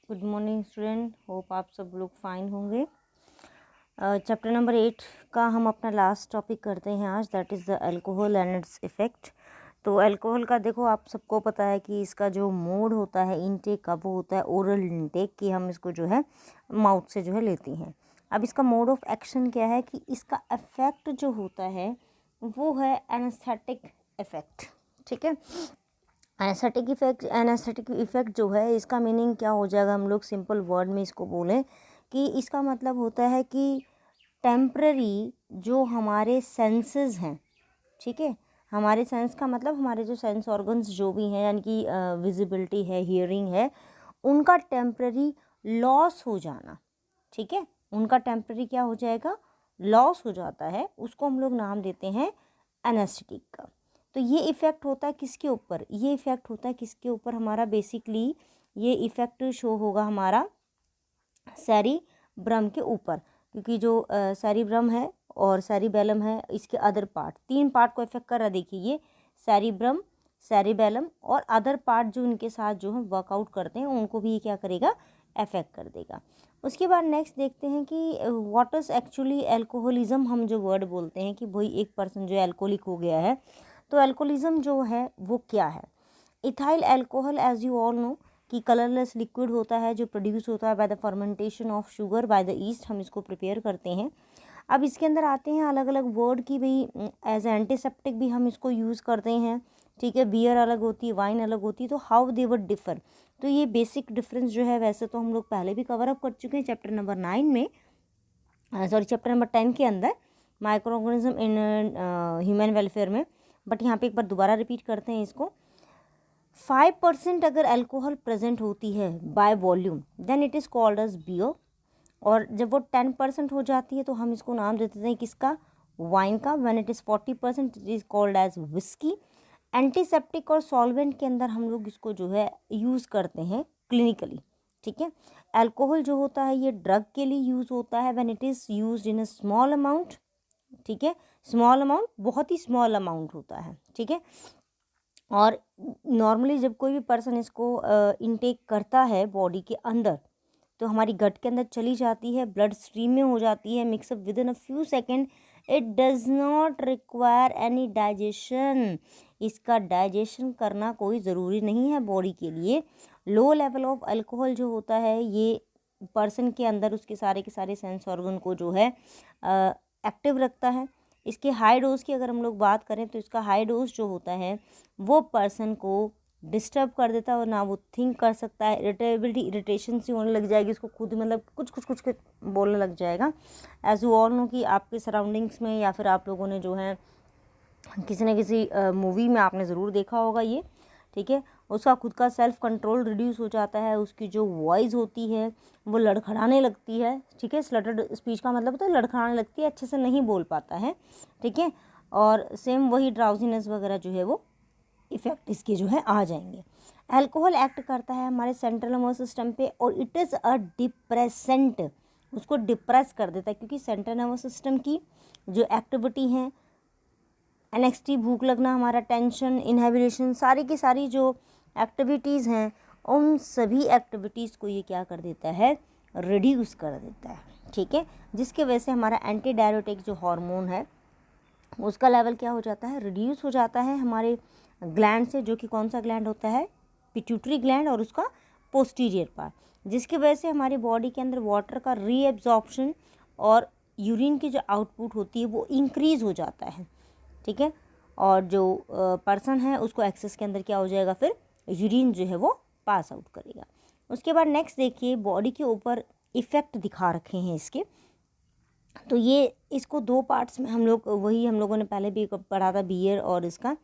Good morning student, hope आप सब लोग फाइन होंगे। चैप्टर नंबर 8 का हम अपना लास्ट टॉपिक करते हैं आज, that is the alcohol and it's effect. तो अल्कोहल का देखो, आप सबको पता है कि इसका जो मोड होता है इनटेक का, वो होता है ओरल इनटेक, कि हम इसको जो है माउथ से जो है लेते हैं। अब इसका मोड ऑफ एक्शन क्या है कि इसका इफ़ेक्ट जो होता है वो है एनेस्थेटिक इफ़ेक्ट। ठीक है, एनेस्थेटिक इफेक्ट जो है, इसका मीनिंग क्या हो जाएगा, हम लोग सिंपल वर्ड में इसको बोलें कि इसका मतलब होता है कि टेम्पररी जो हमारे सेंसेस हैं, ठीक है, हमारे सेंस का मतलब हमारे जो सेंस ऑर्गन्स जो भी हैं, यानी कि विजिबिलिटी है, हियरिंग है, उनका टेम्पररी लॉस हो जाना। ठीक है, उनका टेम्पररी क्या हो जाएगा, लॉस हो जाता है, उसको हम लोग नाम देते हैं एनेस्थेटिक का। तो ये इफ़ेक्ट होता है किसके ऊपर, ये इफ़ेक्ट होता है किसके ऊपर, हमारा बेसिकली ये इफ़ेक्ट शो होगा हमारा सेरिब्रम के ऊपर, क्योंकि जो सेरिब्रम है और सेरिबेलम है, इसके अदर पार्ट, 3 पार्ट को इफेक्ट कर रहा है। देखिए, ये सेरिब्रम, सेरिबेलम और अदर पार्ट जो इनके साथ जो है वर्कआउट करते हैं, उनको भी ये क्या करेगा, अफेक्ट कर देगा। उसके बाद नेक्स्ट देखते हैं कि व्हाट इज़ एक्चुअली एल्कोहलिज्म। हम जो वर्ड बोलते हैं कि भाई एक पर्सन जो एल्कोहलिक हो गया है, तो एल्कोहलिज्म जो है वो क्या है। Ethyl alcohol, as you all know, कि कलरलेस लिक्विड होता है जो प्रोड्यूस होता है by the fermentation of sugar by the yeast, हम इसको प्रिपेयर करते हैं। अब इसके अंदर आते हैं अलग अलग वर्ड की, भाई एज एंटीसेप्टिक भी हम इसको यूज़ करते हैं। ठीक है, बियर अलग होती है, वाइन अलग होती है, तो हाउ दे वुड डिफर। तो ये बेसिक डिफरेंस जो है, वैसे तो हम लोग पहले भी कवर अप कर चुके हैं चैप्टर नंबर 9 में, चैप्टर नंबर 10 के अंदर, micro organism in human welfare में, बट यहाँ पे एक बार दोबारा रिपीट करते हैं इसको। 5% अगर अल्कोहल प्रेजेंट होती है by volume, then it is called as beer. और जब वो 10% हो जाती है तो हम इसको नाम देते हैं किसका, वाइन का। When it is 40% it is called as whisky. Antiseptic और सॉल्वेंट के अंदर हम लोग इसको जो है यूज़ करते हैं क्लिनिकली। ठीक है, अल्कोहल जो होता है ये ड्रग के लिए यूज़ होता है when it is used in a small amount. ठीक है, स्मॉल अमाउंट, बहुत ही स्मॉल अमाउंट होता है। ठीक है, और नॉर्मली जब कोई भी पर्सन इसको इनटेक करता है बॉडी के अंदर, तो हमारी गट के अंदर चली जाती है, ब्लड स्ट्रीम में हो जाती है mix up within a few second. It does not require any digestion, इसका डाइजेशन करना कोई ज़रूरी नहीं है बॉडी के लिए। लो लेवल ऑफ अल्कोहल जो होता है, ये पर्सन के अंदर उसके सारे के सारे सेंस ऑर्गन को जो है एक्टिव रखता है। इसके हाई डोज की अगर हम लोग बात करें, तो इसका हाई डोज जो होता है वो पर्सन को डिस्टर्ब कर देता है, और ना वो थिंक कर सकता है, इरिटेबिलिटी, इरिटेशन सी होने लग जाएगी उसको, खुद मतलब कुछ बोलने लग जाएगा। एज यू ऑल नो कि आपके सराउंडिंग्स में या फिर आप लोगों ने जो है किसी न किसी मूवी में आपने ज़रूर देखा होगा ये। ठीक है, उसका खुद का सेल्फ कंट्रोल रिड्यूस हो जाता है, उसकी जो वॉइस होती है वो लड़खड़ाने लगती है। ठीक है, स्लटर्ड स्पीच का मतलब होता है लड़खड़ाने लगती है, अच्छे से नहीं बोल पाता है। ठीक है, और सेम वही ड्राउजीनेस वगैरह जो है वो इफ़ेक्ट इसके जो है आ जाएंगे। अल्कोहल एक्ट करता है हमारे सेंट्रल नर्वस सिस्टम पे, और इट इज़ अ डिप्रेसेंट, उसको डिप्रेस कर देता है, क्योंकि सेंट्रल नर्वस सिस्टम की जो एक्टिविटी हैं, एनेक्सिटी, भूख लगना, हमारा टेंशन, इनहिबिशन, सारी की सारी जो एक्टिविटीज़ हैं, उन सभी एक्टिविटीज़ को ये क्या कर देता है, रिड्यूस कर देता है। ठीक है, जिसके वजह से हमारा एंटी डायरेटिक जो हार्मोन है उसका लेवल क्या हो जाता है, रिड्यूस हो जाता है हमारे ग्लैंड से, जो कि कौन सा ग्लैंड होता है, पिट्यूटरी ग्लैंड, और उसका पोस्टीरियर पार्ट, जिसकी वजह से हमारी बॉडी के अंदर वाटर का रीएब्जॉर्प्शन और यूरिन की जो आउटपुट होती है वो इंक्रीज़ हो जाता है। ठीक है, और जो पर्सन है उसको एक्सेस के अंदर क्या हो जाएगा, फिर यूरिन जो है वो पास आउट करेगा। उसके बाद नेक्स्ट देखिए, बॉडी के ऊपर इफ़ेक्ट दिखा रखे हैं इसके। तो ये इसको 2 पार्ट्स में हम लोग, वही हम लोगों ने पहले भी पढ़ा था बियर और इसका।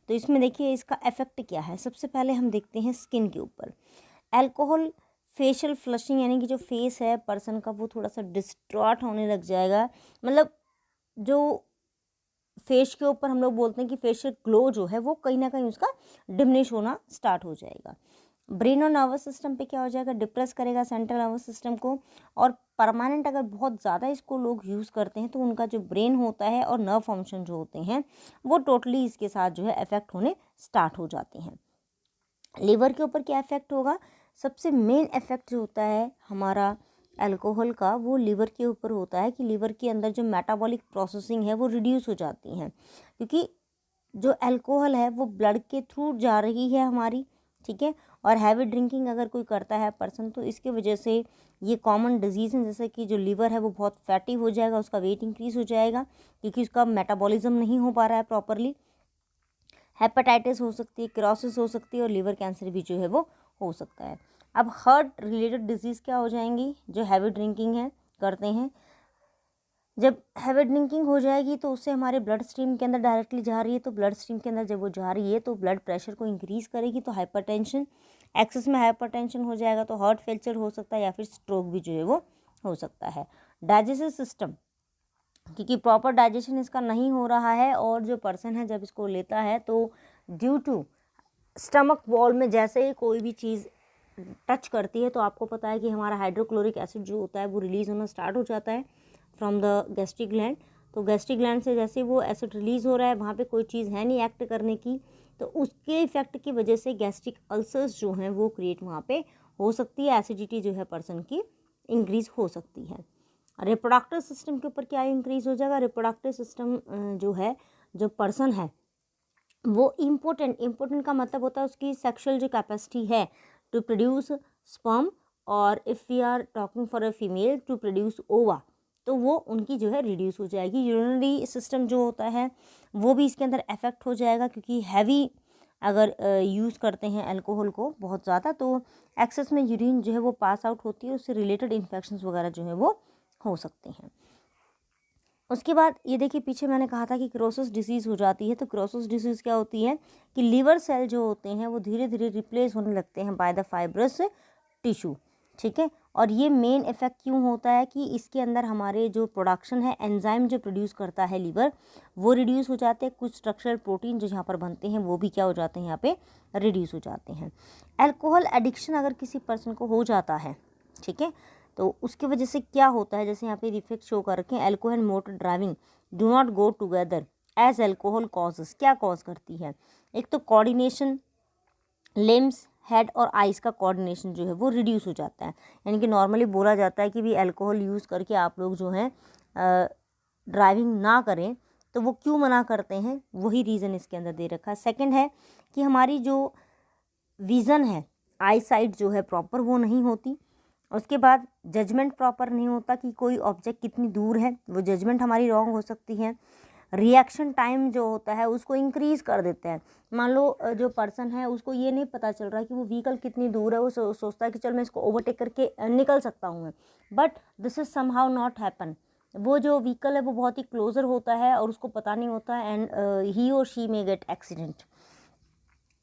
तो इसमें देखिए इसका इफेक्ट क्या है। सबसे पहले हम देखते हैं स्किन के ऊपर। अल्कोहल फेशियल फ्लशिंग, यानी कि जो फेस है पर्सन का वो थोड़ा सा डिस्ट्रॉट होने लग जाएगा, मतलब जो फेस के ऊपर हम लोग बोलते हैं कि फेशियल ग्लो जो है वो कहीं ना कहीं उसका डिमिनिश होना स्टार्ट हो जाएगा। ब्रेन और नर्वस सिस्टम पे क्या हो जाएगा, डिप्रेस करेगा सेंट्रल नर्वस सिस्टम को, और परमानेंट अगर बहुत ज़्यादा इसको लोग यूज़ करते हैं तो उनका जो ब्रेन होता है और नर्व फंक्शन जो होते हैं वो टोटली इसके साथ जो है अफेक्ट होने स्टार्ट हो जाते हैं। लिवर के ऊपर क्या इफेक्ट होगा, सबसे मेन इफेक्ट जो होता है हमारा अल्कोहल का वो लिवर के ऊपर होता है कि लिवर के अंदर जो मेटाबॉलिक प्रोसेसिंग है वो रिड्यूस हो जाती हैं, क्योंकि जो अल्कोहल है वो ब्लड के थ्रू जा रही है हमारी, ठीक है। और हैवी ड्रिंकिंग अगर कोई करता है पर्सन तो इसकी वजह से ये कॉमन डिजीज़ हैं, जैसे कि जो लिवर है वो बहुत फैटी हो जाएगा, उसका वेट इंक्रीज हो जाएगा क्योंकि उसका मेटाबॉलिज्म नहीं हो पा रहा है प्रॉपरली। हेपेटाइटिस हो सकती है, क्रोसिस हो सकती है और लिवर कैंसर भी जो है वो हो सकता है। अब हार्ट रिलेटेड डिजीज़ क्या हो जाएंगी, जो हैवी ड्रिंकिंग है करते हैं। जब हैवी ड्रिंकिंग हो जाएगी तो उससे हमारे ब्लड स्ट्रीम के अंदर डायरेक्टली जा रही है, तो ब्लड स्ट्रीम के अंदर जब वो जा रही है तो ब्लड प्रेशर को इंक्रीज करेगी, तो हाइपरटेंशन, एक्सेस में हाइपरटेंशन हो जाएगा तो हार्ट फेल्चर हो सकता है या फिर स्ट्रोक भी जो है वो हो सकता है। डाइजेस्टिव सिस्टम, क्योंकि प्रॉपर डाइजेशन इसका नहीं हो रहा है और जो पर्सन है जब इसको लेता है तो ड्यू टू स्टमक वॉल में जैसे ही कोई भी चीज़ टच करती है तो आपको पता है कि हमारा हाइड्रोक्लोरिक एसिड जो होता है वो रिलीज़ होना स्टार्ट हो जाता है फ्रॉम द गैस्ट्रिक ग्लैंड। तो गैस्ट्रिक ग्लैंड से जैसे वो एसिड रिलीज़ हो रहा है, वहाँ पे कोई चीज़ है नहीं एक्ट करने की, तो उसके इफेक्ट की वजह से गैस्ट्रिक अल्सर्स जो हैं वो क्रिएट वहाँ पे हो सकती है, एसिडिटी जो है पर्सन की इंक्रीज़ हो सकती है। रिप्रोडक्टिव सिस्टम के ऊपर क्या इंक्रीज़ हो जाएगा, रिप्रोडक्टिव सिस्टम जो है, जो पर्सन है वो इम्पोर्टेंट का मतलब होता है उसकी सेक्सुअल जो कैपेसिटी है टू प्रोड्यूस स्पर्म, और if we are talking for a female to produce ova, तो वो उनकी जो है रिड्यूस हो जाएगी। यूरिनरी सिस्टम जो होता है वो भी इसके अंदर अफेक्ट हो जाएगा, क्योंकि हैवी अगर यूज़ करते हैं अल्कोहल को बहुत ज़्यादा तो एक्सेस में यूरिन जो है वो पास आउट होती है, उससे रिलेटेड इन्फेक्शंस वगैरह जो है वो हो सकते हैं। उसके बाद ये देखिए पीछे मैंने कहा था कि क्रोसिस डिसीज़ हो जाती है, तो क्रोसिस डिसीज़ क्या होती है कि लिवर सेल जो होते हैं वो धीरे धीरे रिप्लेस होने लगते हैं बाय द फाइब्रस टिश्यू, ठीक है। और ये मेन इफेक्ट क्यों होता है कि इसके अंदर हमारे जो प्रोडक्शन है, एंजाइम जो प्रोड्यूस करता है लिवर, वो रिड्यूस हो जाते हैं। कुछ स्ट्रक्चरल प्रोटीन जो यहाँ पर बनते हैं वो भी क्या हो जाते हैं, यहाँ पे रिड्यूस हो जाते हैं। अल्कोहल एडिक्शन अगर किसी पर्सन को हो जाता है, ठीक है, तो उसकी वजह से क्या होता है, जैसे यहाँ पे इफेक्ट शो कर रखे हैं, alcohol motor driving do not go together as alcohol causes, क्या कॉज करती है, एक तो कोऑर्डिनेशन, लिम्स, हेड और आइज़ का कोऑर्डिनेशन जो है वो रिड्यूस हो जाता है। यानी कि नॉर्मली बोला जाता है कि भी अल्कोहल यूज़ करके आप लोग जो हैं ड्राइविंग ना करें, तो वो क्यों मना करते हैं, वही रीज़न इसके अंदर दे रखा है। सेकंड है कि हमारी जो विज़न है, आई साइट जो है प्रॉपर वो नहीं होती। उसके बाद जजमेंट प्रॉपर नहीं होता कि कोई ऑब्जेक्ट कितनी दूर है, वो जजमेंट हमारी रॉन्ग हो सकती है। रिएक्शन टाइम जो होता है उसको इंक्रीज़ कर देते हैं। मान लो जो पर्सन है उसको ये नहीं पता चल रहा है कि वो व्हीकल कितनी दूर है, वो सोचता है कि चल मैं इसको ओवरटेक करके निकल सकता हूँ मैं, but this is somehow not happen. वो जो व्हीकल है वो बहुत ही क्लोज़र होता है और उसको पता नहीं होता है, एंड ही और शी मे गेट एक्सीडेंट।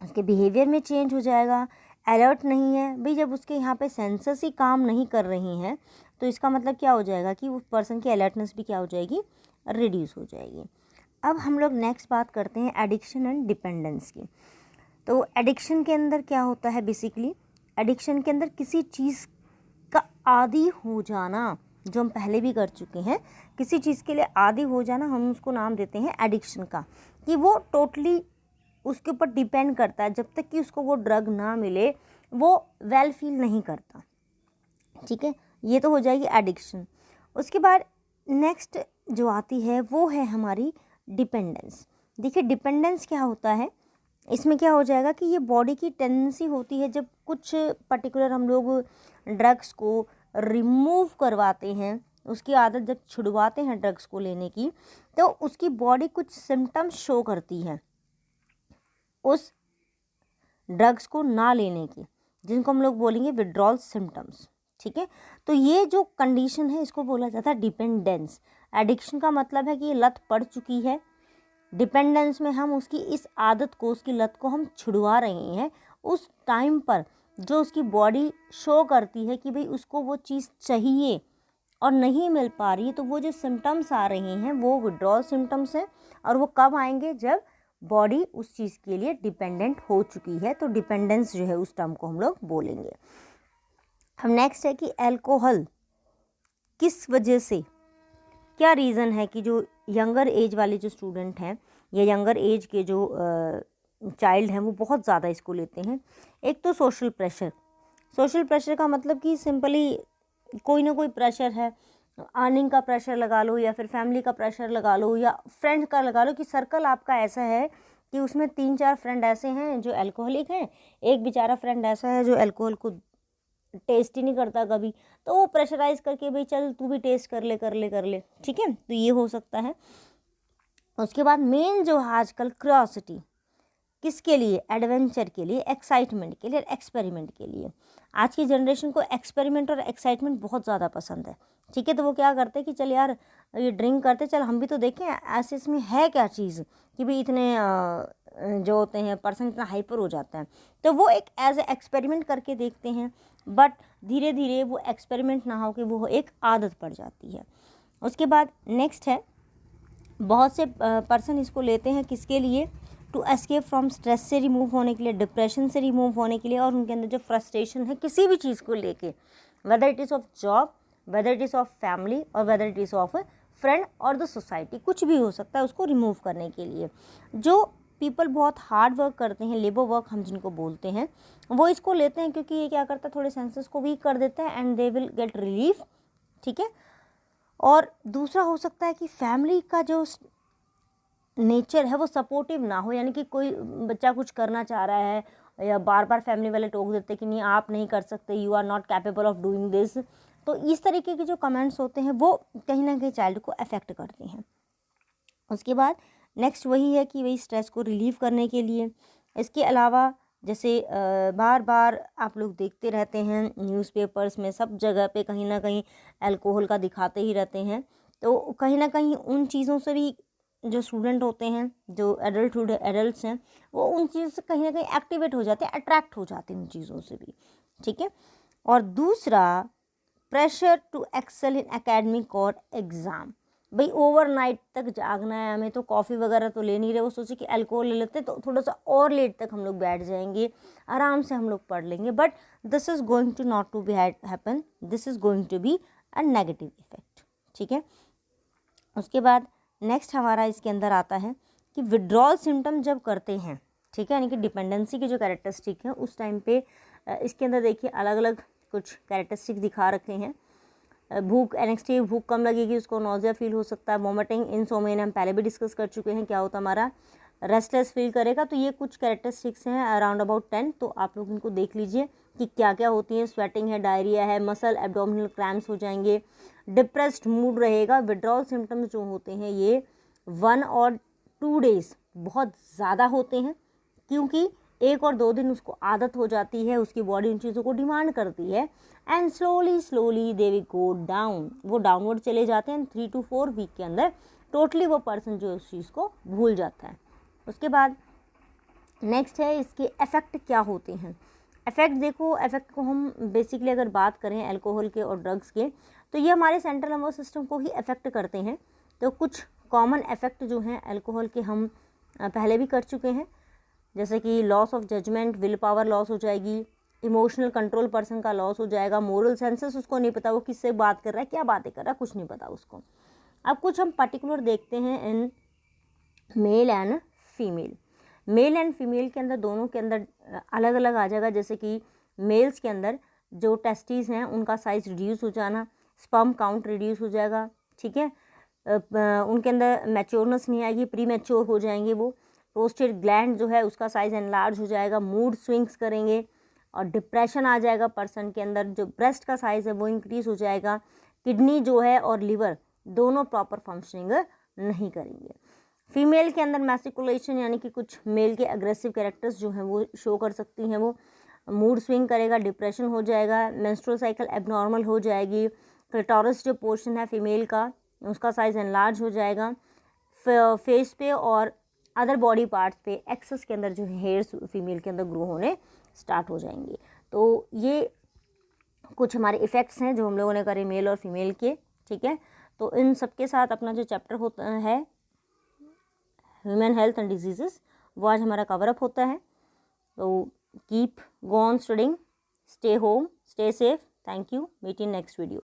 उसके बिहेवियर में चेंज हो जाएगा। अलर्ट नहीं है भाई, जब उसके यहाँ पे सेंसस ही काम नहीं कर रही हैं तो इसका मतलब क्या हो जाएगा कि उस पर्सन की अलर्टनेस भी क्या हो जाएगी, रिड्यूस हो जाएगी। अब हम लोग नेक्स्ट बात करते हैं एडिक्शन एंड डिपेंडेंस की। तो एडिक्शन के अंदर क्या होता है, बेसिकली एडिक्शन के अंदर किसी चीज़ का आदी हो जाना, जो हम पहले भी कर चुके हैं, किसी चीज़ के लिए आदी हो जाना, हम उसको नाम देते हैं एडिक्शन का, कि वो टोटली उसके ऊपर डिपेंड करता है, जब तक कि उसको वो ड्रग ना मिले वो वेल फील नहीं करता, ठीक है। ये तो हो जाएगी एडिक्शन। उसके बाद नेक्स्ट जो आती है वो है हमारी डिपेंडेंस। देखिए डिपेंडेंस क्या होता है, इसमें क्या हो जाएगा कि ये बॉडी की टेंडेंसी होती है, जब कुछ पर्टिकुलर हम लोग ड्रग्स को रिमूव करवाते हैं, उसकी आदत जब छुड़वाते हैं ड्रग्स को लेने की, तो उसकी बॉडी कुछ सिम्टम्स शो करती है उस ड्रग्स को ना लेने की, जिनको हम लोग बोलेंगे विड्रॉल सिम्टम्स, ठीक है। तो ये जो कंडीशन है इसको बोला जाता है डिपेंडेंस। एडिक्शन का मतलब है कि ये लत पड़ चुकी है, डिपेंडेंस में हम उसकी इस आदत को, उसकी लत को हम छुड़वा रहे हैं उस टाइम पर जो उसकी बॉडी शो करती है कि भाई उसको वो चीज़ चाहिए और नहीं मिल पा रही है, तो वो जो सिम्टम्स आ रहे हैं वो विड्रॉल सिम्टम्स हैं। और वो कब आएंगे, जब बॉडी उस चीज़ के लिए डिपेंडेंट हो चुकी है, तो डिपेंडेंस जो है उस टर्म को हम लोग बोलेंगे। हम नेक्स्ट है कि अल्कोहल किस वजह से, क्या रीज़न है कि जो यंगर एज वाले जो स्टूडेंट हैं या यंगर एज के जो चाइल्ड हैं वो बहुत ज़्यादा इसको लेते हैं। एक तो सोशल प्रेशर, सोशल प्रेशर का मतलब कि सिंपली कोई ना कोई प्रेशर है, अर्निंग का प्रेशर लगा लो या फिर फैमिली का प्रेशर लगा लो या फ्रेंड का लगा लो कि सर्कल आपका ऐसा है कि उसमें 3-4 फ्रेंड ऐसे हैं जो अल्कोहलिक हैं, एक बेचारा फ्रेंड ऐसा है जो अल्कोहल को टेस्ट ही नहीं करता कभी, तो वो प्रेशराइज करके भाई चल तू भी टेस्ट कर ले, ठीक है। तो ये हो सकता है। उसके बाद मेन जो है आजकल क्यूरियोसिटी, किसके लिए? एडवेंचर के लिए, एक्साइटमेंट के लिए, एक्सपेरिमेंट के लिए। आज की जनरेशन को एक्सपेरिमेंट और एक्साइटमेंट बहुत ज़्यादा पसंद है, ठीक है। तो वो क्या करते हैं कि चल यार ये ड्रिंक करते, चल हम भी तो देखें ऐसे इसमें है क्या चीज़ कि भाई इतने जो होते हैं पर्सन इतना हाइपर हो जाता है, तो वो एक एज ए एक्सपेरिमेंट करके देखते हैं। बट धीरे धीरे वो एक्सपेरिमेंट ना हो कि वो एक आदत पड़ जाती है। उसके बाद नेक्स्ट है, बहुत से पर्सन इसको लेते हैं किसके लिए? टू एस्केप फ्रॉम स्ट्रेस से रिमूव होने के लिए, डिप्रेशन से रिमूव होने के लिए, और उनके अंदर जो फ्रस्ट्रेशन है किसी भी चीज़ को लेके, whether it is of job, whether it is of family और whether it is of friend और द सोसाइटी, कुछ भी हो सकता है, उसको रिमूव करने के लिए। जो पीपल बहुत हार्ड वर्क करते हैं, लेबर वर्क हम जिनको बोलते हैं, वो इसको लेते हैं क्योंकि ये क्या करता है, थोड़े सेंसेस को वीक कर देता है and they will get relief, ठीक है। और दूसरा हो सकता है कि फैमिली का जो नेचर है वो सपोर्टिव ना हो, यानी कि कोई बच्चा कुछ करना चाह रहा है या बार बार फैमिली वाले टोक देते कि नहीं आप नहीं कर सकते, you are not capable of doing this, तो इस तरीके के जो कमेंट्स होते हैं वो कहीं ना कहीं चाइल्ड को अफेक्ट करते हैं। उसके बाद नेक्स्ट वही है कि वही स्ट्रेस को रिलीव करने के लिए, इसके अलावा जैसे बार बार आप लोग देखते रहते हैं न्यूज़पेपर्स में सब जगह पे कहीं ना कहीं अल्कोहल का दिखाते ही रहते हैं, तो कहीं ना कहीं उन चीज़ों से भी जो स्टूडेंट होते हैं, जो एडल्ट्स हैं, वो उन चीज़ों से कहीं ना कहीं एक्टिवेट हो जाते हैं, अट्रैक्ट हो जाते हैं उन चीज़ों से भी, ठीक है। और दूसरा pressure to excel in academic और एग्ज़ाम, भाई ओवरनाइट तक जागना है हमें, तो कॉफ़ी वगैरह तो ले नहीं रहे, वो सोचे कि अल्कोहल ले लेते तो थोड़ा सा और लेट तक हम लोग बैठ जाएंगे, आराम से हम लोग पढ़ लेंगे, but this is going to not to be happen, this is going to be a negative effect, ठीक है। उसके बाद नेक्स्ट हमारा इसके अंदर आता है कि विड्रॉल सिम्टम जब करते हैं, ठीक है, यानी कि डिपेंडेंसी की जो कैरेक्टरिस्टिक है उस टाइम पे इसके अंदर देखिए अलग अलग कुछ कैरेक्टरिस्टिक दिखा रखे हैं। भूख, एनेक्स्टी, भूख कम लगेगी, उसको नोजिया फील हो सकता है, वोमिटिंग, इंसोम्निया हम पहले भी डिस्कस कर चुके हैं क्या होता है हमारा, रेस्टलेस फील करेगा। तो ये कुछ कैरेक्टरिस्टिक्स हैं अराउंड अबाउट 10, तो आप लोग इनको देख लीजिए कि क्या क्या होती हैं। स्वेटिंग है, डायरिया है, मसल एब्डोमिनल क्रैम्प्स हो जाएंगे, डिप्रेस्ड मूड रहेगा। विड्रॉल सिम्टम्स जो होते हैं ये 1 और 2 डेज बहुत ज़्यादा होते हैं, क्योंकि 1 और 2 दिन उसको आदत हो जाती है, उसकी बॉडी उन चीज़ों को डिमांड करती है, and slowly they will go down, वो डाउनवर्ड चले जाते हैं। 3 to 4 वीक के अंदर टोटली वो पर्सन जो उस चीज़ को भूल जाता है। उसके बाद नेक्स्ट है इसके इफ़ेक्ट क्या होते हैं। इफ़ेक्ट देखो, इफ़ेक्ट को हम बेसिकली अगर बात करें अल्कोहल के और ड्रग्स के, तो ये हमारे सेंट्रल नर्वस सिस्टम को ही अफेक्ट करते हैं। तो कुछ कॉमन इफ़ेक्ट जो हैं अल्कोहल के हम पहले भी कर चुके हैं, जैसे कि loss of judgment, will power loss हो जाएगी, इमोशनल कंट्रोल पर्सन का लॉस हो जाएगा, मोरल सेंसेस उसको नहीं पता वो किससे बात कर रहा है, क्या बातें कर रहा है, कुछ नहीं पता उसको। अब कुछ हम पर्टिकुलर देखते हैं in male and female. Male and female के अंदर दोनों के अंदर अलग अलग आ जाएगा, जैसे कि मेल्स के अंदर जो टेस्टिस हैं उनका साइज़ रिड्यूस हो जाना, स्पर्म काउंट रिड्यूस हो जाएगा, ठीक है। उनके अंदर मैच्योरनेस नहीं आएगी, प्री मैच्योर हो जाएंगे वो। प्रोस्टेट ग्लैंड जो है उसका साइज़ एनलार्ज हो जाएगा, मूड स्विंग्स करेंगे और डिप्रेशन आ जाएगा पर्सन के अंदर। जो ब्रेस्ट का साइज़ है वो इंक्रीज़ हो जाएगा। किडनी जो है और लिवर दोनों प्रॉपर फंक्शनिंग नहीं करेंगे। फीमेल के अंदर मैस्टिकुलेशन यानी कि कुछ मेल के अग्रेसिव कैरेक्टर्स जो हैं वो शो कर सकती हैं। वो मूड स्विंग करेगा, डिप्रेशन हो जाएगा, मेंस्ट्रुअल साइकिल एबनॉर्मल हो जाएगी, क्लिटोरिस जो पोर्शन है फीमेल का उसका साइज़ एनलार्ज हो जाएगा, फेस पे और अदर बॉडी पार्ट्स पे एक्सेस के अंदर जो हेयर्स फीमेल के अंदर ग्रो होने स्टार्ट हो जाएंगे। तो ये कुछ हमारे इफ़ेक्ट्स हैं जो हम लोगों ने करे मेल और फीमेल के, ठीक है। तो इन सब के साथ अपना जो चैप्टर होता है ह्यूमन हेल्थ एंड डिजीज़ेस वो आज हमारा कवर अप होता है। तो keep go on studying, stay home, stay safe, thank you, meet in next video.